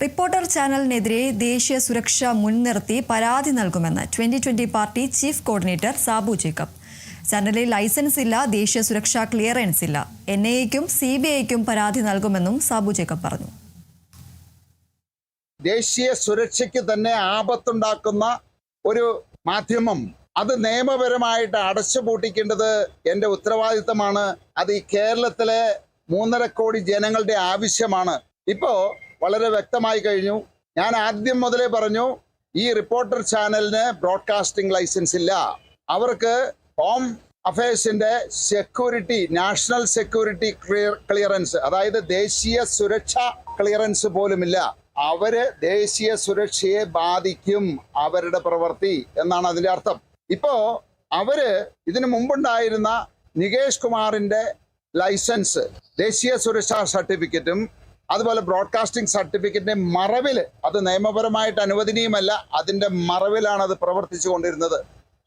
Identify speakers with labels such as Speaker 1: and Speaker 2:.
Speaker 1: Reporter ചാനലിനെതിരെ ദേശീയ സുരക്ഷ മുൻനിർത്തി പരാതി നൽകുമെന്ന് 2020 party chief coordinator Sabu Jacob. ചാനലിൽ ലൈസൻസ് ഇല്ല, ദേശീയ സുരക്ഷാ ക്ലിയറൻസ് ഇല്ല. NIA-ക്കും CBI-ക്കും പരാതി നൽകുമെന്നും സാബു ജേക്കബ് പറഞ്ഞു.
Speaker 2: ദേശീയ സുരക്ഷയ്ക്ക് തന്നെ ആപത്തുണ്ടാക്കുന്ന ഒരു മാധ്യമം അത് നിയമപരമായിട്ട് അടച്ചുപൂട്ടിക്കേണ്ടത് എൻ്റെ ഉത്തരവാദിത്തമാണ്. അത് ഈ കേരളത്തിലെ 3.5 കോടി ജനങ്ങളുടെ ആവശ്യമാണ്. ഇപ്പോ വളരെ വ്യക്തമായി കഴിഞ്ഞു. ഞാൻ ആദ്യം മുതലേ പറഞ്ഞു, ഈ റിപ്പോർട്ടർ ചാനലിന് ബ്രോഡ്കാസ്റ്റിംഗ് ലൈസൻസ് ഇല്ല. അവർക്ക് ഹോം അഫയേഴ്സിന്റെ സെക്യൂരിറ്റി, നാഷണൽ സെക്യൂരിറ്റി ക്ലിയറൻസ്, അതായത് ദേശീയ സുരക്ഷാ ക്ലിയറൻസ് പോലുമില്ല. അവര് ദേശീയ സുരക്ഷയെ ബാധിക്കും അവരുടെ പ്രവൃത്തി എന്നാണ് അതിന്റെ അർത്ഥം. ഇപ്പോ അവര് ഇതിനു മുമ്പുണ്ടായിരുന്ന നികേഷ് കുമാറിന്റെ ലൈസൻസ്, ദേശീയ സുരക്ഷാ സർട്ടിഫിക്കറ്റും അതുപോലെ ബ്രോഡ്കാസ്റ്റിംഗ് സർട്ടിഫിക്കറ്റിന്റെ മറവിൽ, അത് നിയമപരമായിട്ട് അനുവദനീയമല്ല, അതിന്റെ മറവിലാണ് അത് പ്രവർത്തിച്ചു കൊണ്ടിരുന്നത്.